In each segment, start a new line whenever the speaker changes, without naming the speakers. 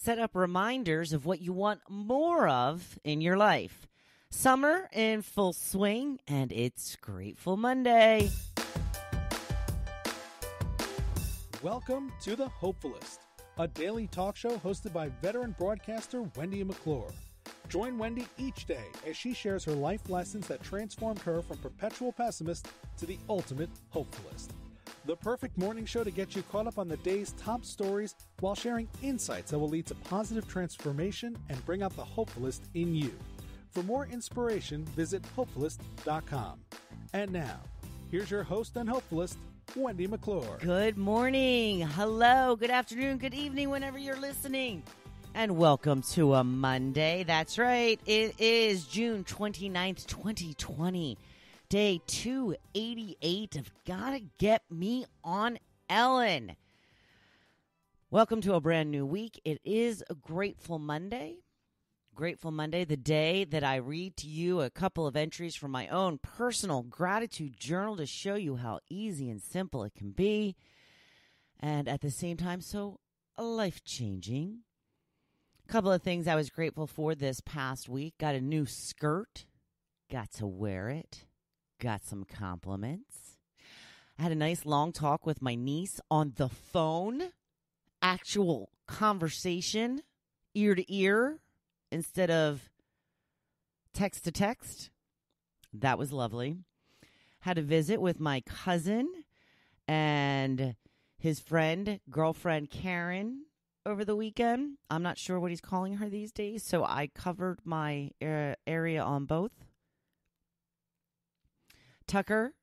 Set up reminders of what you want more of in your life. Summer in full swing, and it's Grateful Monday.
Welcome to the Hopefulist, a daily talk show hosted by veteran broadcaster Wendy McClure. Join Wendy each day as she shares her life lessons that transformed her from perpetual pessimist to the ultimate hopefulist. The perfect morning show to get you caught up on the day's top stories while sharing insights that will lead to positive transformation and bring out the hopefulist in you. For more inspiration, visit Hopefulist.com. And now, here's your host and hopefulist, Wendy McClure.
Good morning. Hello. Good afternoon. Good evening whenever you're listening. And welcome to a Monday. That's right. It is June 29th, 2020. Day 288 of Gotta Get Me on Ellen. Welcome to a brand new week. It is a Grateful Monday. Grateful Monday, the day that I read to you a couple of entries from my own personal gratitude journal to show you how easy and simple it can be. And at the same time, so life-changing. A couple of things I was grateful for this past week. Got a new skirt. Got to wear it. Got some compliments. I had a nice long talk with my niece on the phone. Actual conversation, ear to ear, instead of text to text. That was lovely. Had a visit with my cousin and his girlfriend Karen over the weekend. I'm not sure what he's calling her these days, so I covered my area on both. Tucker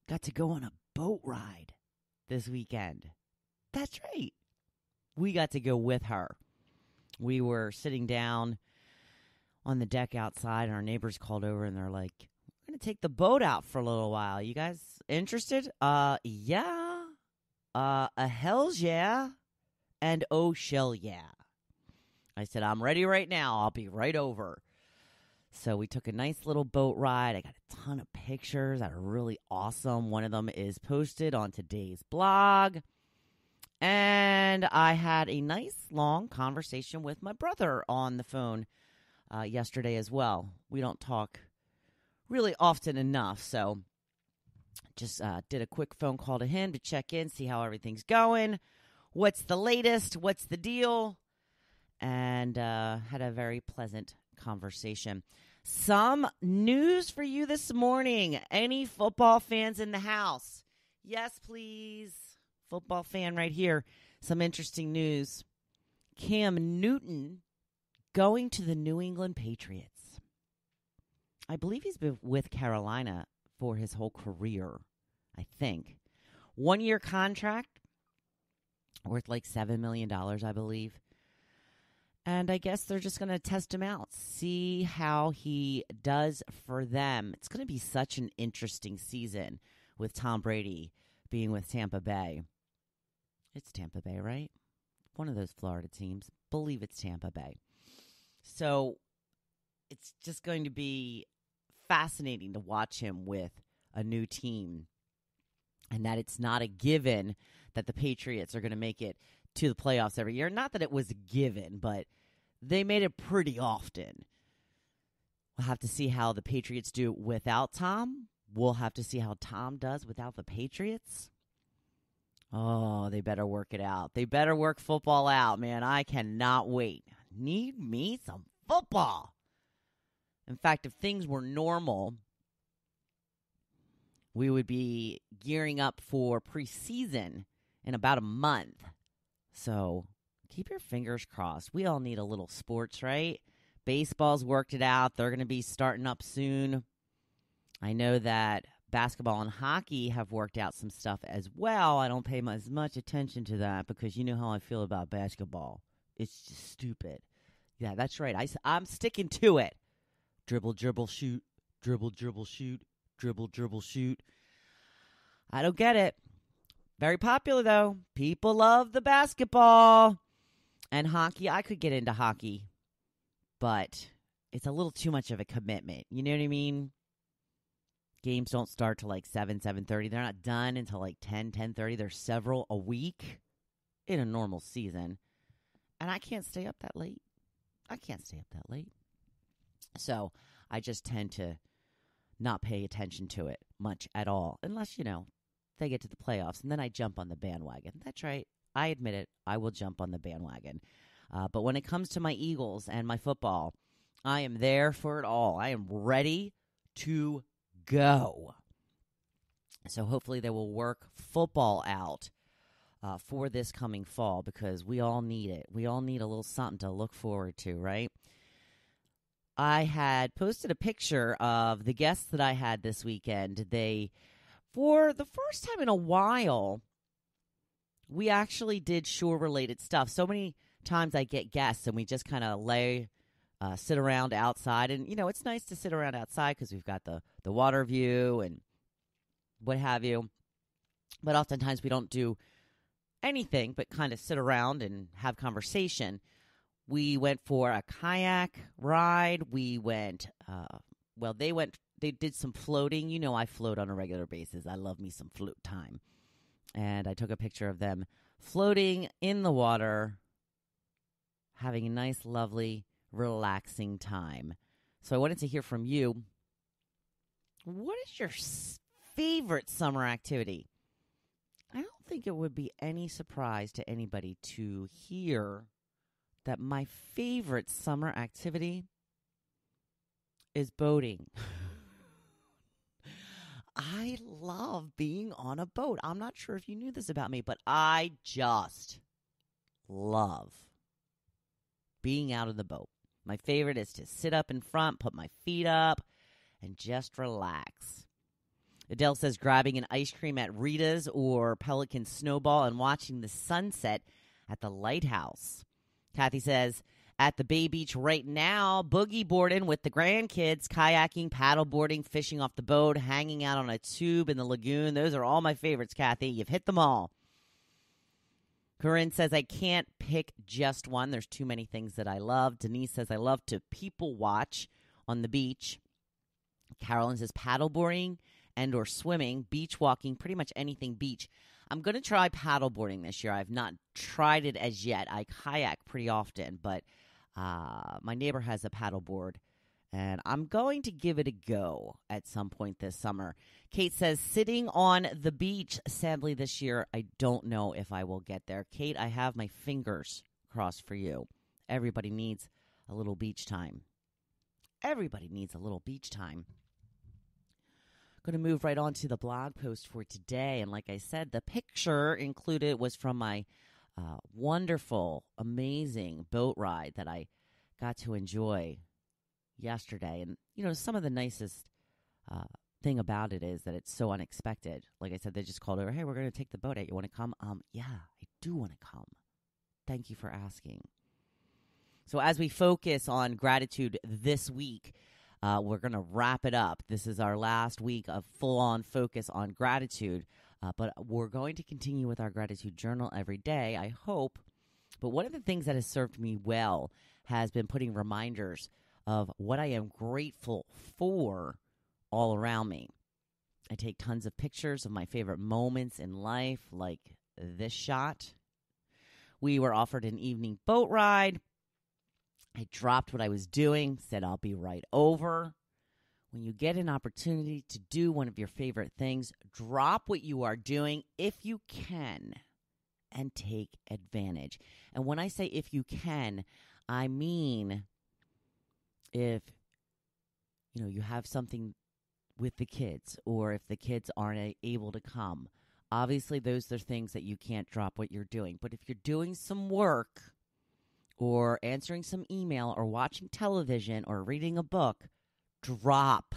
got to go on a boat ride this weekend. That's right. We got to go with her. We were sitting down on the deck outside, and our neighbors called over, and they're like, we're going to take the boat out for a little while. You guys interested? Yeah. Hell's yeah. And oh, shell yeah. I said, I'm ready right now. I'll be right over. So we took a nice little boat ride. I got a ton of pictures that are really awesome. One of them is posted on today's blog. And I had a nice long conversation with my brother on the phone yesterday as well. We don't talk really often enough, so just did a quick phone call to him to check in, see how everything's going, what's the latest, what's the deal, and had a very pleasant conversation. Some news for you this morning. Any football fans in the house? Yes, please. Football fan right here. Some interesting news. Cam Newton going to the New England Patriots. I believe he's been with Carolina for his whole career, I think. 1-year contract worth like $7 million, I believe. And I guess they're just going to test him out, see how he does for them. It's going to be such an interesting season with Tom Brady being with Tampa Bay. It's Tampa Bay, right? One of those Florida teams. Believe it's Tampa Bay. So it's just going to be fascinating to watch him with a new team. And that it's not a given that the Patriots are going to make it to the playoffs every year. Not that it was a given, but they made it pretty often. We'll have to see how the Patriots do without Tom. We'll have to see how Tom does without the Patriots. Oh, they better work it out. They better work football out, man. I cannot wait. Need me some football. In fact, if things were normal, we would be gearing up for preseason in about a month. So keep your fingers crossed. We all need a little sports, right? Baseball's worked it out. They're going to be starting up soon. I know that basketball and hockey have worked out some stuff as well. I don't pay as much attention to that because you know how I feel about basketball. It's just stupid. Yeah, that's right. I'm sticking to it. Dribble, dribble, shoot. Dribble, dribble, shoot. Dribble, dribble, shoot. I don't get it. Very popular, though. People love the basketball. And hockey, I could get into hockey. But it's a little too much of a commitment. You know what I mean? Games don't start till like 7:30. They're not done until like 10:30. There's several a week in a normal season. And I can't stay up that late. So I just tend to not pay attention to it much at all, unless, they get to the playoffs, and then I jump on the bandwagon. That's right. I admit it. I will jump on the bandwagon. But when it comes to my Eagles and my football, I am there for it all. I am ready to go. So hopefully they will work football out for this coming fall, because we all need it. We all need a little something to look forward to, right? I had posted a picture of the guests that I had this weekend. For the first time in a while, we actually did shore-related stuff. So many times I get guests and we just kind of sit around outside. And, it's nice to sit around outside because we've got the water view and what have you. But oftentimes we don't do anything but kind of sit around and have conversation. We went for a kayak ride. We went, they did some floating. I float on a regular basis. I love me some float time. And I took a picture of them floating in the water, having a nice, lovely, relaxing time. So I wanted to hear from you. What is your favorite summer activity? I don't think it would be any surprise to anybody to hear that my favorite summer activity is boating. I love being on a boat. I'm not sure if you knew this about me, but I just love being out of the boat. My favorite is to sit up in front, put my feet up, and just relax. Adele says grabbing an ice cream at Rita's or Pelican Snowball and watching the sunset at the lighthouse. Kathy says, at the Bay Beach right now, boogie boarding with the grandkids, kayaking, paddle boarding, fishing off the boat, hanging out on a tube in the lagoon. Those are all my favorites, Kathy. You've hit them all. Corinne says, I can't pick just one. There's too many things that I love. Denise says, I love to people watch on the beach. Carolyn says, paddle boarding and or swimming, beach walking, pretty much anything beach. I'm going to try paddle boarding this year. I've not tried it as yet. I kayak pretty often, but my neighbor has a paddle board, and I'm going to give it a go at some point this summer. Kate says, sitting on the beach. Sadly, this year, I don't know if I will get there. Kate, I have my fingers crossed for you. Everybody needs a little beach time. Everybody needs a little beach time. Going to move right on to the blog post for today. And like I said, the picture included was from my wonderful, amazing boat ride that I got to enjoy yesterday. And, some of the nicest thing about it is that it's so unexpected. Like I said, they just called over, hey, we're going to take the boat out. You want to come? Yeah, I do want to come. Thank you for asking. So as we focus on gratitude this week, we're going to wrap it up. This is our last week of full-on focus on gratitude, but we're going to continue with our gratitude journal every day, I hope. But one of the things that has served me well has been putting reminders of what I am grateful for all around me. I take tons of pictures of my favorite moments in life, like this shot. We were offered an evening boat ride. I dropped what I was doing, said I'll be right over. When you get an opportunity to do one of your favorite things, drop what you are doing if you can and take advantage. And when I say if you can, I mean if you have something with the kids, or if the kids aren't able to come. Obviously, those are things that you can't drop what you're doing. But if you're doing some work, or answering some email, or watching television, or reading a book, drop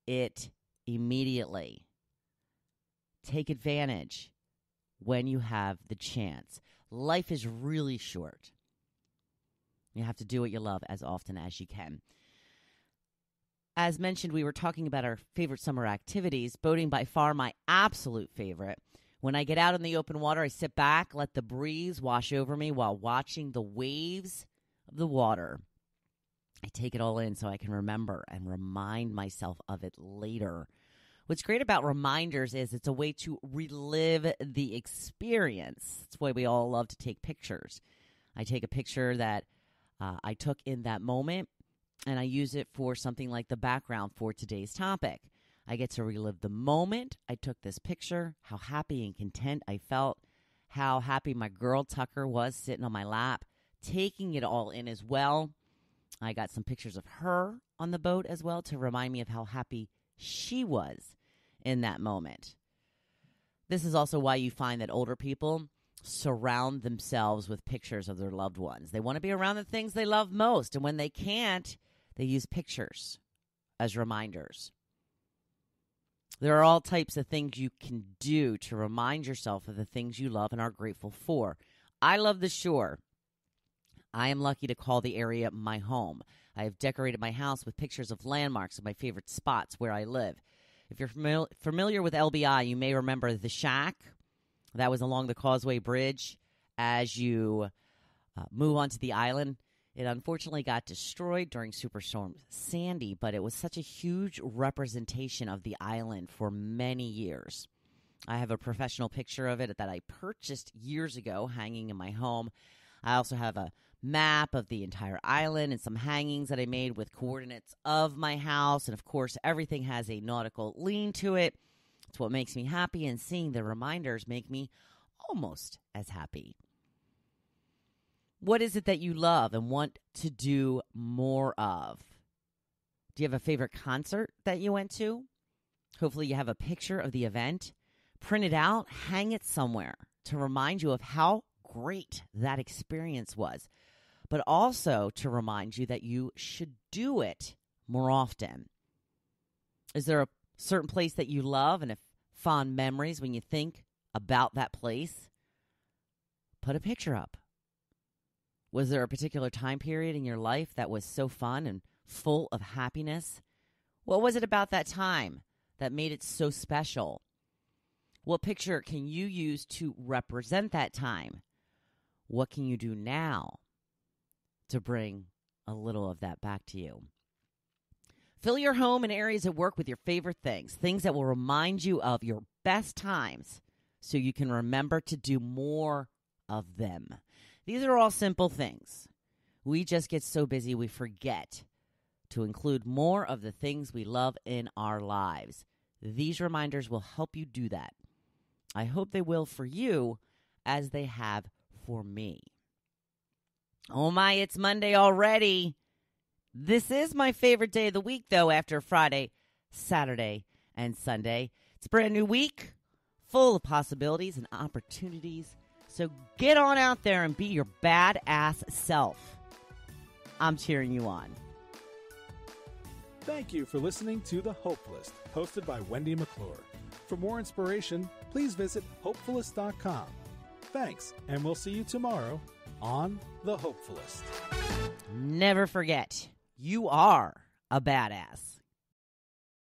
it immediately. Take advantage when you have the chance. Life is really short. You have to do what you love as often as you can. As mentioned, we were talking about our favorite summer activities. Boating, by far my absolute favorite. When I get out in the open water, I sit back, let the breeze wash over me while watching the waves of the water. I take it all in so I can remember and remind myself of it later. What's great about reminders is it's a way to relive the experience. That's why we all love to take pictures. I take a picture that I took in that moment, and I use it for something like the background for today's topic. I get to relive the moment I took this picture, how happy and content I felt, how happy my girl Tucker was sitting on my lap, taking it all in as well. I got some pictures of her on the boat as well to remind me of how happy she was in that moment. This is also why you find that older people surround themselves with pictures of their loved ones. They want to be around the things they love most, and when they can't, they use pictures as reminders. There are all types of things you can do to remind yourself of the things you love and are grateful for. I love the shore. I am lucky to call the area my home. I have decorated my house with pictures of landmarks of my favorite spots where I live. If you're familiar with LBI, you may remember the shack that was along the Causeway Bridge as you move onto the island. It unfortunately got destroyed during Superstorm Sandy, but it was such a huge representation of the island for many years. I have a professional picture of it that I purchased years ago hanging in my home. I also have a map of the entire island and some hangings that I made with coordinates of my house. And of course, everything has a nautical lean to it. It's what makes me happy, and seeing the reminders make me almost as happy. What is it that you love and want to do more of? Do you have a favorite concert that you went to? Hopefully you have a picture of the event. Print it out, hang it somewhere to remind you of how great that experience was, but also to remind you that you should do it more often. Is there a certain place that you love and have fond memories when you think about that place? Put a picture up. Was there a particular time period in your life that was so fun and full of happiness? What was it about that time that made it so special? What picture can you use to represent that time? What can you do now to bring a little of that back to you? Fill your home and areas at work with your favorite things that will remind you of your best times so you can remember to do more of them. These are all simple things. We just get so busy we forget to include more of the things we love in our lives. These reminders will help you do that. I hope they will for you as they have for me. Oh my, it's Monday already. This is my favorite day of the week, though, after Friday, Saturday, and Sunday. It's a brand new week, full of possibilities and opportunities. So get on out there and be your badass self. I'm cheering you on.
Thank you for listening to The Hopefulist, hosted by Wendy McClure. For more inspiration, please visit Hopefulist.com. Thanks, and we'll see you tomorrow on The Hopefulist.
Never forget, you are a badass.